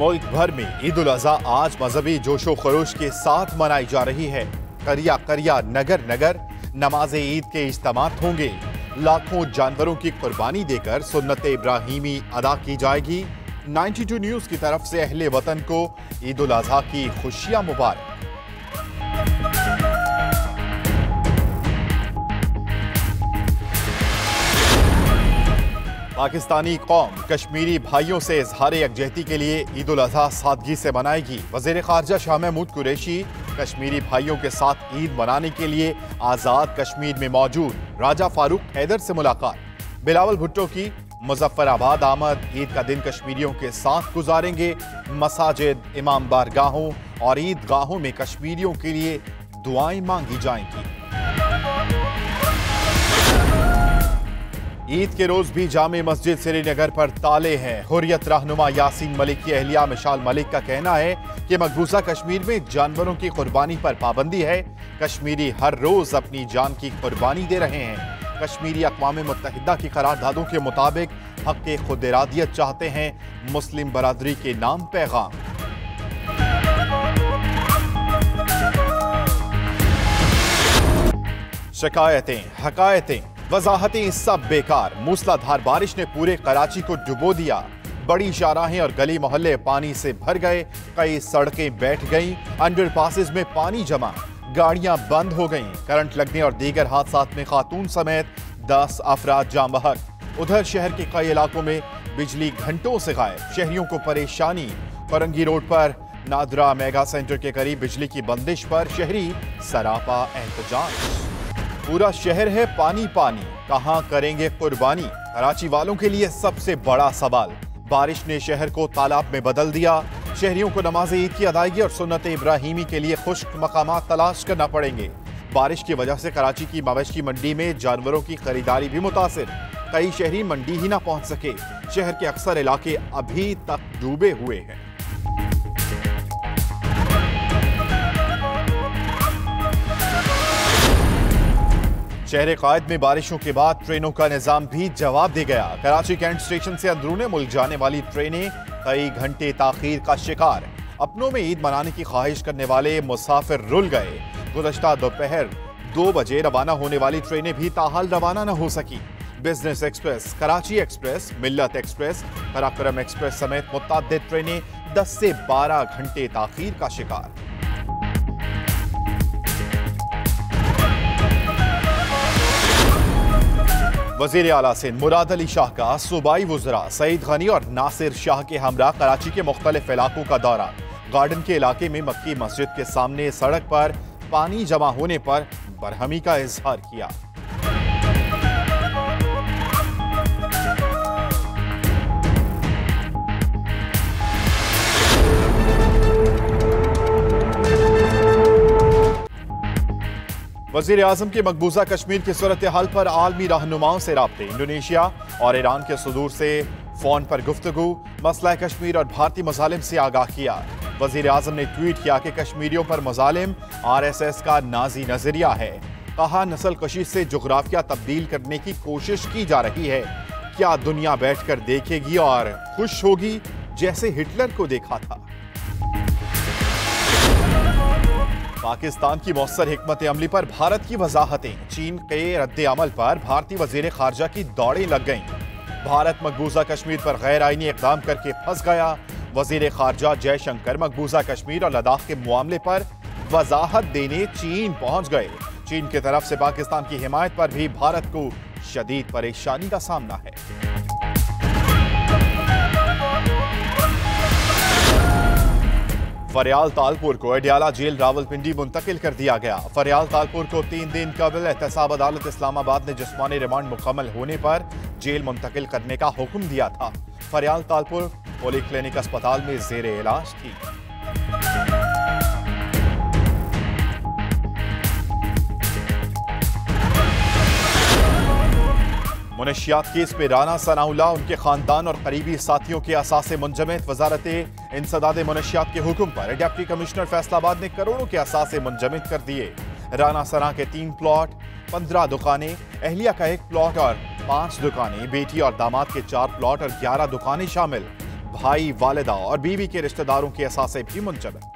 मुल्क भर में ईद उल अज़हा आज मजहबी जोशो खरोश के साथ मनाई जा रही है। करिया करिया नगर नगर नमाज ईद के इज्तिमात होंगे। लाखों जानवरों की कुर्बानी देकर सुन्नत इब्राहीमी अदा की जाएगी। 92 न्यूज की तरफ से अहले वतन को ईद उल अज़हा की खुशियां मुबारक। पाकिस्तानी कौम कश्मीरी भाइयों से इजहार यकजहती के लिए ईद उल अज़हा सादगी से मनाएगी। वज़ीर ख़ारजा शाह महमूद कुरैशी कश्मीरी भाइयों के साथ ईद मनाने के लिए आज़ाद कश्मीर में मौजूद राजा फारूक हैदर से मुलाकात। बिलावल भुट्टो की मुजफ्फराबाद आमद। ईद का दिन कश्मीरियों के साथ गुजारेंगे। मसाजिद, इमाम बारगाहों और ईदगाहों में कश्मीरियों के लिए दुआएं मांगी जाएंगी। ईद के रोज भी जामे मस्जिद श्रीनगर पर ताले हैं। हुर्रियत रहनुमा यासीन मलिक की अहलिया मिशाल मलिक का कहना है कि मकबूजा कश्मीर में जानवरों की कुर्बानी पर पाबंदी है। कश्मीरी हर रोज अपनी जान की कुर्बानी दे रहे हैं। कश्मीरी अक़वाम मुत्तहिदा की करारदादों के मुताबिक हक़ खुद इरादियत चाहते हैं। मुस्लिम बरादरी के नाम पैगाम। शिकायतें, हकायतें, वजाहतें सब बेकार। मूसलाधार बारिश ने पूरे कराची को डुबो दिया। बड़ी शाहराहें और गली मोहल्ले पानी से भर गए। कई सड़कें बैठ गईं। अंडरपासेस में पानी जमा। गाड़ियां बंद हो गईं। करंट लगने और दीगर हादसात में खातून समेत 10 अफराद जाम बहक। उधर शहर के कई इलाकों में बिजली घंटों से गायब। शहरियों को परेशानी। फरंगी रोड पर नादरा मेगा सेंटर के करीब बिजली की बंदिश पर शहरी सरापा एहतजाज। पूरा शहर है पानी पानी, कहां करेंगे कुर्बानी? कराची वालों के लिए सबसे बड़ा सवाल। बारिश ने शहर को तालाब में बदल दिया। शहरियों को नमाज ईद की अदायगी और सुन्नत इब्राहीमी के लिए खुश्क मकामात तलाश करना पड़ेंगे। बारिश की वजह से कराची की मवेशी मंडी में जानवरों की खरीदारी भी मुतासिर। कई शहरी मंडी ही ना पहुंच सके। शहर के अक्सर इलाके अभी तक डूबे हुए हैं। शहर कायद में बारिशों के बाद ट्रेनों का निजाम भी जवाब दे गया। कराची कैंट स्टेशन से अंदरूने मुल्क जाने वाली ट्रेनें कई घंटे ताखीर का शिकार। अपनों में ईद मनाने की ख्वाहिश करने वाले मुसाफिर रुल गए। गुज़श्ता दोपहर 2 बजे रवाना होने वाली ट्रेनें भी ताहाल रवाना न हो सकी। बिजनेस एक्सप्रेस, कराची एक्सप्रेस, मिल्लत एक्सप्रेस, पराक्रम एक्सप्रेस समेत मुतअद्दिद ट्रेनें 10 से 12 घंटे ताखीर का शिकार। वज़ीर आला सिंध मुराद अली शाह का सूबाई वुज़रा सईद गनी और नासिर शाह के हमरा कराची के मुख्तलिफ इलाकों का दौरा। गार्डन के इलाके में मक्की मस्जिद के सामने सड़क पर पानी जमा होने पर बरहमी का इजहार किया। वज़ीर आज़म के मकबूजा कश्मीर की सूरत हाल पर आलमी रहनुमाओं से राब्ते। इंडोनेशिया और ईरान के सदूर से फोन पर गुफ्तगू। मसला कश्मीर और भारतीय मजालिम से आगाह किया। वज़ीर आज़म ने ट्वीट किया कि कश्मीरियों पर मजालिम RSS का नाजी नजरिया है। कहा नस्ल कशी से जुग्राफिया तब्दील करने की कोशिश की जा रही है। क्या दुनिया बैठकर देखेगी और खुश होगी जैसे हिटलर को देखा था? पाकिस्तान की मौसर हिकमत अमली पर भारत की वजाहतें। चीन के रद्द अमल पर भारतीय वजीर खारजा की दौड़ें लग गईं। भारत मकबूजा कश्मीर पर गैर आईनी इकदाम करके फंस गया। वजीर खारजा जयशंकर मकबूजा कश्मीर और लद्दाख के मामले पर वजाहत देने चीन पहुंच गए। चीन की तरफ से पाकिस्तान की हिमायत पर भी भारत को शदीद परेशानी का सामना है। फरियाल तालपुर को अडियाला जेल रावलपिंडी मुंतकिल कर दिया गया। फरियाल तालपुर को 3 दिन कबल एहतसाब अदालत इस्लामाबाद ने जिस्मानी रिमांड मुकम्मल होने पर जेल मुंतकिल करने का हुक्म दिया था। फरियाल तालपुर पॉलीक्लिनिक अस्पताल में जेर इलाज थी। मुनशियात केस में राना सनाउल्लाह, उनके खानदान और करीबी साथियों के असासे मुंजमद। वजारत इंसदाद मुनशियात के हुक्म पर डिप्टी कमिश्नर फैसलाबाद ने करोड़ों के असासे मुंजमद कर दिए। राना सना के 3 प्लॉट, 15 दुकानें, अहलिया का 1 प्लॉट और 5 दुकानें, बेटी और दामाद के 4 प्लॉट और 11 दुकानें शामिल। भाई, वालिदा और बीवी के रिश्तेदारों के असासे भी मुंजमद।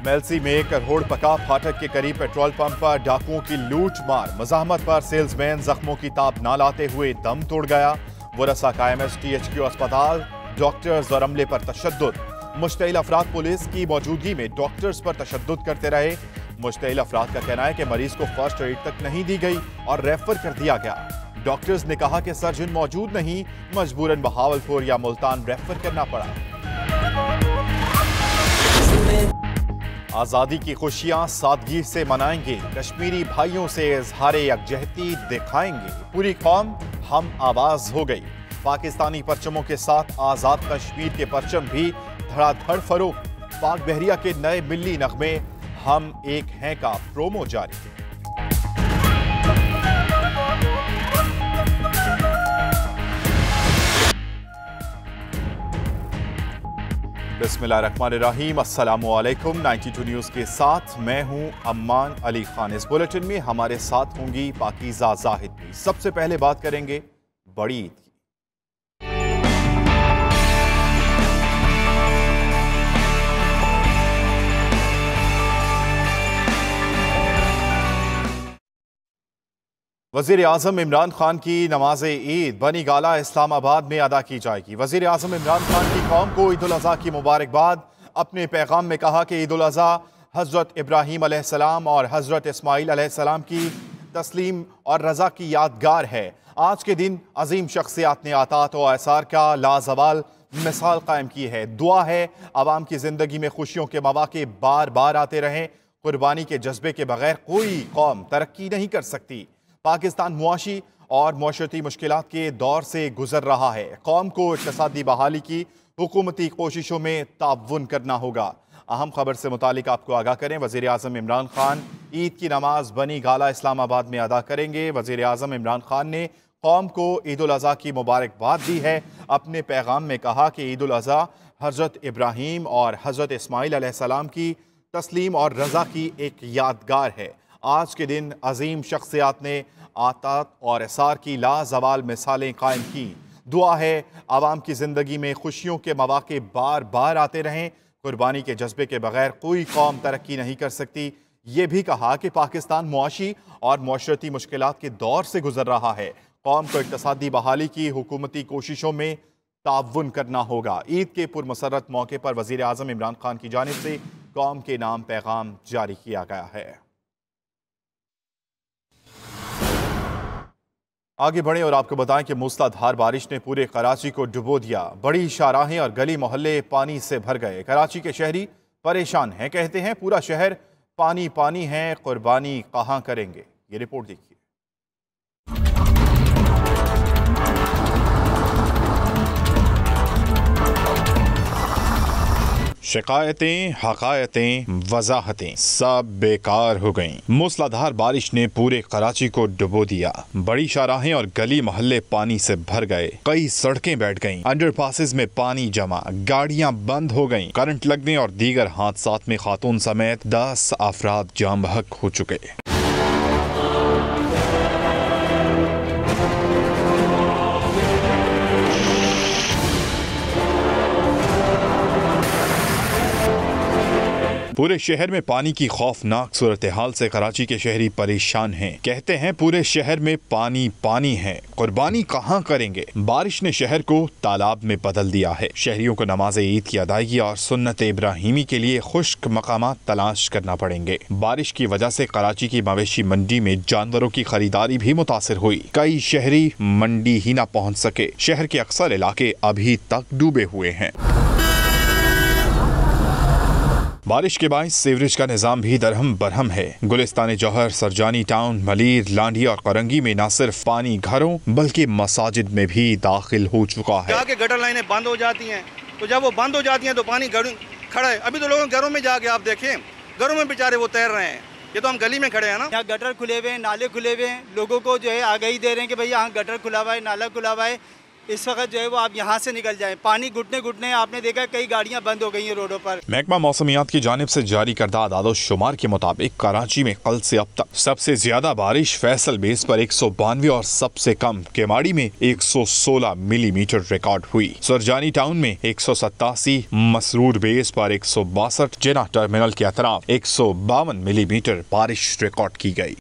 मेलसी में करोड़ पका फाटक के करीब पेट्रोल पंप पर डाकुओं की लूट मार। मज़ाहमत पर सेल्समैन जख्मों की ताब न लाते हुए दम तोड़ गया। वरसा कायम THQ अस्पताल, डॉक्टर्स और अमले पर तशद्दुद। मुश्तइल अफराद पुलिस की मौजूदगी में डॉक्टर्स पर तशद्दुद करते रहे। मुश्तइल अफराद का कहना है कि मरीज को फर्स्ट एड तक नहीं दी गई और रेफर कर दिया गया। डॉक्टर्स ने कहा कि सर्जन मौजूद नहीं, मजबूरन बहावलपुर या मुल्तान रेफर करना पड़ा। आजादी की खुशियां सादगी से मनाएंगे, कश्मीरी भाइयों से इजहारे यकजहती दिखाएंगे। पूरी कौम हम आवाज हो गई। पाकिस्तानी परचमों के साथ आजाद कश्मीर के परचम भी धड़ाधड़ फरोख। पाक बहरिया के नए मिल्ली नगमे हम एक हैं का प्रोमो जारी। बिस्मिल्लाहिर्रहमानिर्रहीम, अस्सलामुअलैकुम। 92 न्यूज़ के साथ मैं हूं अम्मान अली खान। इस बुलेटिन में हमारे साथ होंगी पाकीज़ा जाहिद भी। सबसे पहले बात करेंगे बड़ी ईद की। वज़ीर आज़म इमरान खान की नमाज ईद बनी गाला इस्लामाबाद में अदा की जाएगी। वज़ीर आज़म इमरान खान की कौम को ईद उल अज़हा की मुबारकबाद। अपने पैगाम में कहा कि ईद उल अज़हा हज़रत इब्राहीम अलैहिस्सलाम और हज़रत इस्माईल अलैहिस्सलाम की तस्लीम और रज़ा की यादगार है। आज के दिन अजीम शख्सियात ने आतात और आसार का लाजवाल मिसाल कायम की है। दुआ है आवाम की ज़िंदगी में खुशियों के मौके बार बार आते रहें। कुर्बानी के जज्बे के बगैर कोई कौम तरक्की नहीं कर सकती। पाकिस्तान मुआशी और मुआशरती मुश्किलात के दौर से गुजर रहा है। कौम को इक़्तिसादी बहाली की हुकूमती कोशिशों में ताउन करना होगा। अहम खबर से मुतालिक आपको आगाह करें। वज़ीर आज़म इमरान खान ईद की नमाज बनी गाला इस्लामाबाद में अदा करेंगे। वज़ीर आज़म इमरान खान ने कौम को ईद उल अज़हा की मुबारकबाद दी है। अपने पैगाम में कहा कि ईद उल अज़हा हज़रत इब्राहीम और हज़रत इस्माईल अलैहिस्सलाम की तस्लीम और रज़ा की एक यादगार है। आज के दिन अजीम शख्सियात ने आतात और असार की लाजवाल मिसालें कायम की। दुआ है आवाम की ज़िंदगी में खुशियों के मौके बार बार आते रहें। कुर्बानी के जज्बे के बगैर कोई कौम तरक्की नहीं कर सकती। ये भी कहा कि पाकिस्तान मुआशी और मुआशरती मुश्किलात के दौर से गुजर रहा है। कौम को इक़्तिसादी बहाली की हुकूमती कोशिशों में ताउन करना होगा। ईद के पुरमसरत मौके पर वज़ीर आज़म इमरान खान की जानिब से कौम के नाम पैगाम जारी किया गया है। आगे बढ़ें और आपको बताएं कि मूसलाधार बारिश ने पूरे कराची को डुबो दिया। बड़ी शाहराहें और गली मोहल्ले पानी से भर गए। कराची के शहरी परेशान हैं, कहते हैं पूरा शहर पानी पानी है, कुर्बानी कहां करेंगे। ये रिपोर्ट देखिए। शिकायतें, हकायतें, वजाहतें सब बेकार हो गईं। मूसलाधार बारिश ने पूरे कराची को डुबो दिया। बड़ी शाहराहें और गली मोहल्ले पानी से भर गए। कई सड़कें बैठ गईं। अंडरपासेस में पानी जमा, गाड़ियां बंद हो गईं। करंट लगने और दीगर हादसात में खातून समेत 10 अफराद जाम बहक हो चुके। पूरे शहर में पानी की खौफनाक सूरत हाल से कराची के शहरी परेशान हैं। कहते हैं पूरे शहर में पानी पानी है, कुर्बानी कहां करेंगे। बारिश ने शहर को तालाब में बदल दिया है। शहरियों को नमाज ईद की अदायगी और सुन्नत इब्राहिमी के लिए खुश्क मकामात तलाश करना पड़ेंगे। बारिश की वजह से कराची की मवेशी मंडी में जानवरों की खरीदारी भी मुतासिर हुई। कई शहरी मंडी ही न पहुँच सके। शहर के अक्सर इलाके अभी तक डूबे हुए हैं। बारिश के बायस सीवरेज का निजाम भी दरहम बरहम है। गुलिस्तान जौहर, सरजानी टाउन, मलीर, लांडी और करंगी में न सिर्फ पानी घरों बल्कि मसाजिद में भी दाखिल हो चुका है। जाके गटर लाइनें बंद हो जाती हैं, तो जब वो बंद हो जाती हैं तो पानी खड़ा है। अभी तो लोगों के घरों में जाके आप देखें, घरों में बेचारे वो तैर रहे हैं। ये तो हम गली में खड़े हैं ना। यहाँ गटर खुले हुए हैं, नाले खुले हुए हैं। लोगों को जो है आगाही दे रहे हैं कि भाई यहाँ गटर खुला हुआ है, नाला खुला हुआ है। इस वक्त जो है वो आप यहाँ से निकल जाएं, पानी घुटने घुटने। आपने देखा कई गाड़ियाँ बंद हो गई हैं रोडों पर। महकमा मौसमियात की जानिब से जारी करदा आदाद-ओ-शुमार के मुताबिक कराची में कल से अब तक सबसे ज्यादा बारिश फैसल बेस पर 192 और सबसे कम केमाड़ी में 116 मिलीमीटर रिकॉर्ड हुई। सुरजानी टाउन में 187, मसरूर बेस पर 162, जिना टर्मिनल के अतराफ 152 मिलीमीटर बारिश रिकॉर्ड की गई।